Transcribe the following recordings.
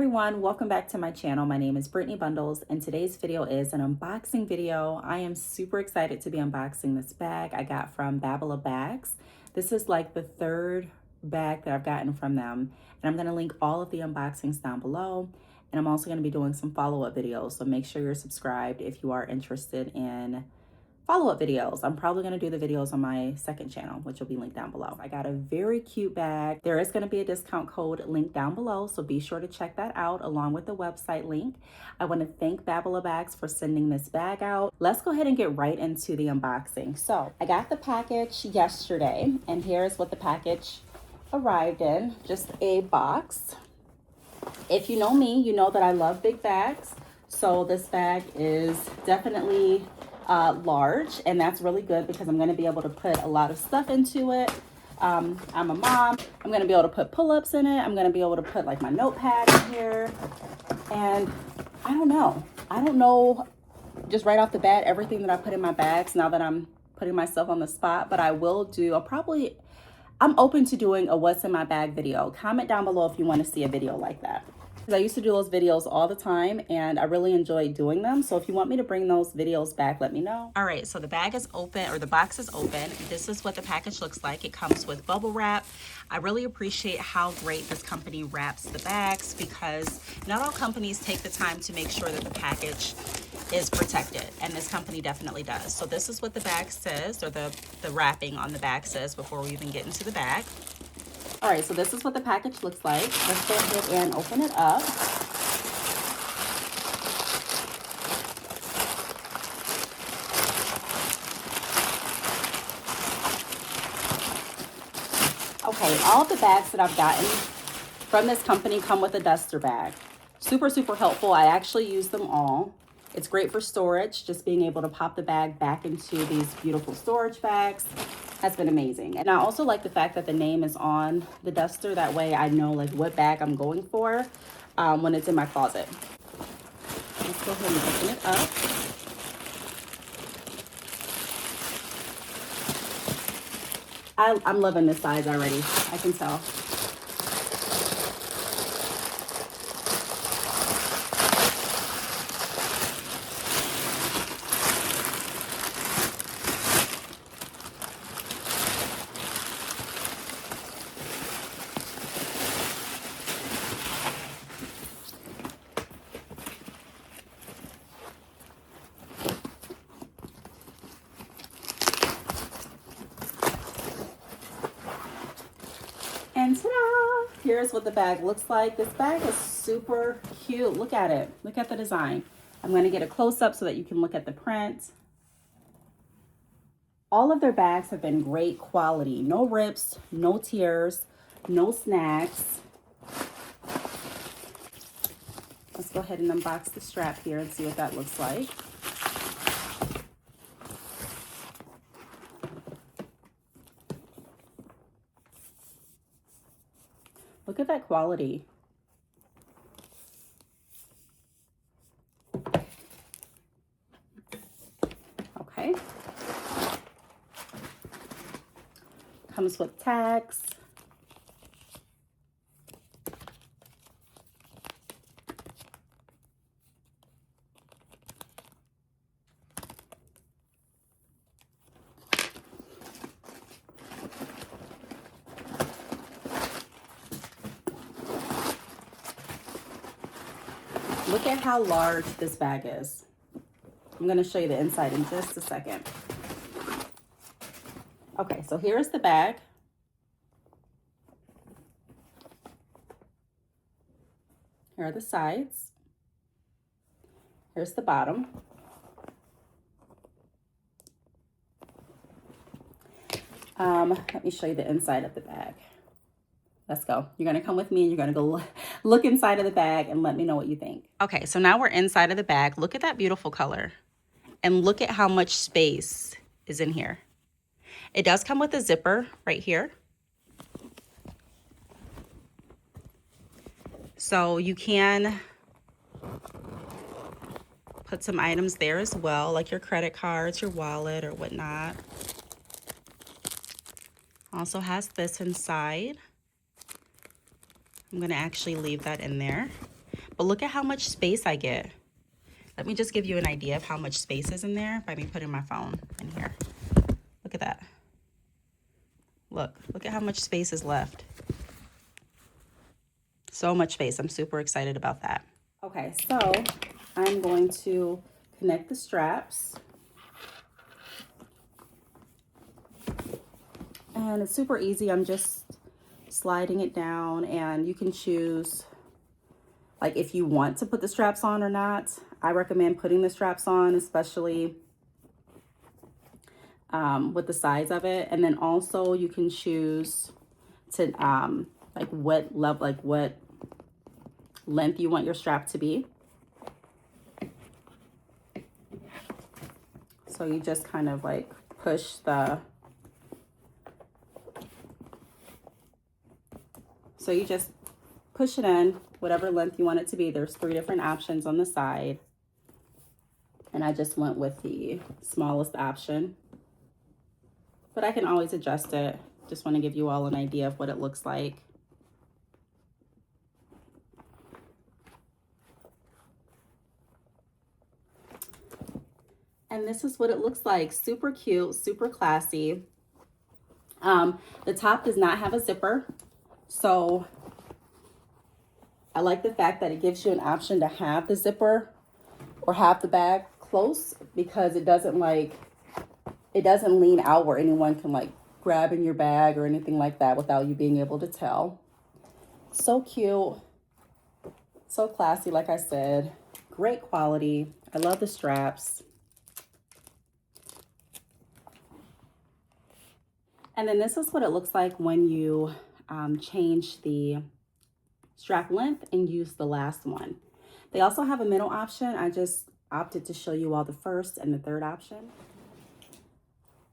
everyone, welcome back to my channel. My name is Brittney Bundles and today's video is an unboxing video. I am super excited to be unboxing this bag I got from Babalabags. This is like the third bag that I've gotten from them, and I'm going to link all of the unboxings down below, and I'm also going to be doing some follow-up videos, so make sure you're subscribed if you are interested in follow-up videos. I'm probably going to do the videos on my second channel, which will be linked down below. I got a very cute bag. There is going to be a discount code linked down below, so be sure to check that out along with the website link. I want to thank Babalabags for sending this bag out. Let's go ahead and get right into the unboxing. So I got the package yesterday, and here's what the package arrived in. Just a box. If you know me, you know that I love big bags. So this bag is definitely large, and that's really good because I'm going to be able to put a lot of stuff into it. I'm a mom. I'm going to be able to put pull-ups in it. I'm going to be able to put like my notepad in here. And I don't know just right off the bat everything that I put in my bags now that I'm putting myself on the spot, but I will do I'm open to doing a what's in my bag video. Comment down below if you want to see a video like that. I used to do those videos all the time and I really enjoy doing them. So if you want me to bring those videos back, let me know. All right, so the bag is open, or the box is open. This is what the package looks like. It comes with bubble wrap. I really appreciate how great this company wraps the bags because not all companies take the time to make sure that the package is protected, and this company definitely does. So this is what the bag says, or the wrapping on the bag says before we even get into the bag. All right, so this is what the package looks like. Let's go ahead and open it up. Okay, all of the bags that I've gotten from this company come with a duster bag. Super, super helpful. I actually use them all. It's great for storage, just being able to pop the bag back into these beautiful storage bags has been amazing. And I also like the fact that the name is on the duster. That way I know like what bag I'm going for when it's in my closet. Let's go ahead and open it up. I'm loving this size already, I can tell. And ta-da! Here's what the bag looks like. This bag is super cute. Look at it. Look at the design. I'm going to get a close-up so that you can look at the print. All of their bags have been great quality. No rips, no tears, no snags. Let's go ahead and unbox the strap here and see what that looks like. Look at that quality. Okay. Comes with tags. Look at how large this bag is. I'm going to show you the inside in just a second. Okay, so here's the bag. Here are the sides. Here's the bottom. Let me show you the inside of the bag. Let's go. You're going to come with me and you're going to go look inside of the bag and let me know what you think. Okay, so now we're inside of the bag. Look at that beautiful color. And look at how much space is in here. It does come with a zipper right here. So you can put some items there as well, like your credit cards, your wallet, or whatnot. Also has this inside. I'm going to actually leave that in there. but look at how much space I get. Let me just give you an idea of how much space is in there by me putting my phone in here. Look at that. Look at how much space is left. So much space. I'm super excited about that. Okay, so I'm going to connect the straps. And it's super easy. I'm just sliding it down, and you can choose like if you want to put the straps on or not. I recommend putting the straps on, especially with the size of it. And then also you can choose to like what length you want your strap to be. So you just kind of like push the, so you just push it in whatever length you want it to be. There's 3 different options on the side, and I just went with the smallest option, but I can always adjust it. Just want to give you all an idea of what it looks like. And this is what it looks like. Super cute, super classy. The top does not have a zipper, so I like the fact that it gives you an option to have the zipper or have the bag close, because it doesn't lean out where anyone can like grab in your bag or anything like that without you being able to tell. So cute, so classy. Like I said, great quality. I love the straps. And then this is what it looks like when you change the strap length and use the last one. They also have a middle option. I just opted to show you all the first and the third option.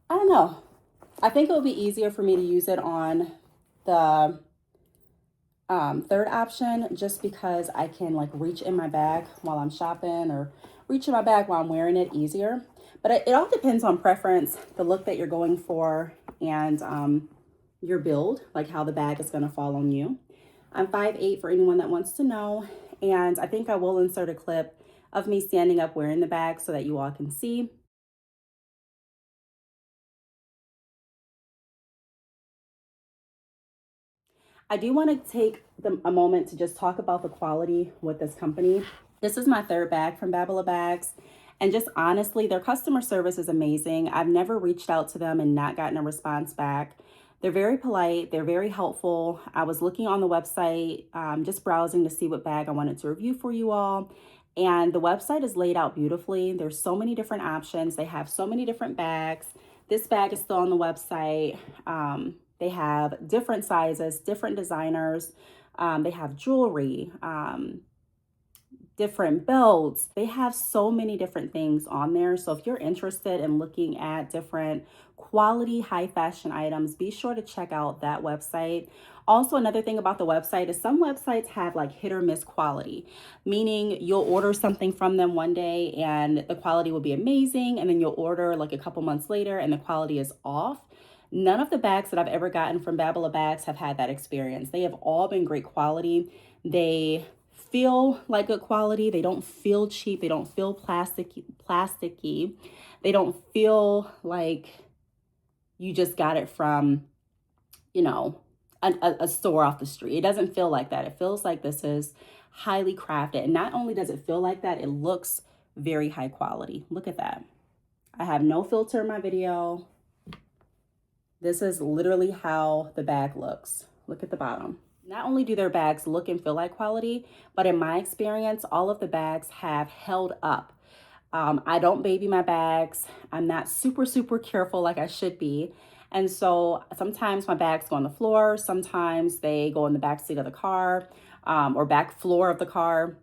I don't know. I think it would be easier for me to use it on the third option, just because I can like reach in my bag while I'm shopping, or reach in my bag while I'm wearing it easier. But it all depends on preference, the look that you're going for, and your build, like how the bag is going to fall on you. I'm 5'8" for anyone that wants to know, and I think I will insert a clip of me standing up wearing the bag so that you all can see. I do want to take a moment to just talk about the quality with this company. This is my third bag from Babalabags, and just honestly, their customer service is amazing. I've never reached out to them and not gotten a response back. They're very polite. They're very helpful. I was looking on the website, just browsing to see what bag I wanted to review for you all. And the website is laid out beautifully. There's so many different options. They have so many different bags. This bag is still on the website. They have different sizes, different designers. They have jewelry, different belts. They have so many different things on there. So if you're interested in looking at different quality high fashion items, be sure to check out that website. Also, another thing about the website is some websites have like hit or miss quality, meaning you'll order something from them one day and the quality will be amazing, and then you'll order like a couple months later and the quality is off. None of the bags that I've ever gotten from Babalabags have had that experience. They have all been great quality. They feel like good quality. They don't feel cheap. They don't feel plasticky. They don't feel like you just got it from, you know, a store off the street. It doesn't feel like that. It feels like this is highly crafted. And not only does it feel like that, it looks very high quality. Look at that. I have no filter in my video. This is literally how the bag looks. Look at the bottom. Not only do their bags look and feel like quality, but in my experience, all of the bags have held up. I don't baby my bags. I'm not super careful like I should be. And so sometimes my bags go on the floor. Sometimes they go in the back seat of the car, or back floor of the car.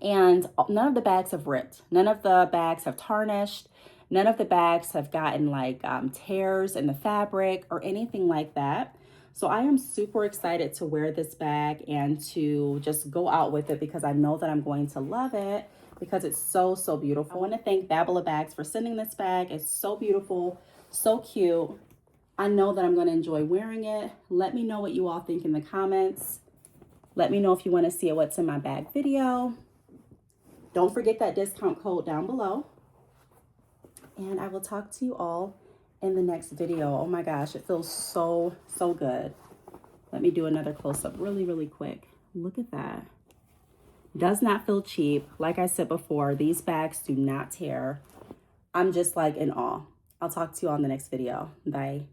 And none of the bags have ripped. None of the bags have tarnished. None of the bags have gotten like tears in the fabric or anything like that. So I am super excited to wear this bag and to just go out with it, because I know that I'm going to love it, because it's so beautiful. I want to thank Babalabags for sending this bag. It's so beautiful, so cute. I know that I'm going to enjoy wearing it. Let me know what you all think in the comments. Let me know if you want to see a what's in my bag video. Don't forget that discount code down below. And I will talk to you all in the next video. Oh my gosh, it feels so, so good. Let me do another close-up really, really quick. Look at that. Does not feel cheap. Like I said before, these bags do not tear. I'm just like in awe. I'll talk to you on the next video. Bye.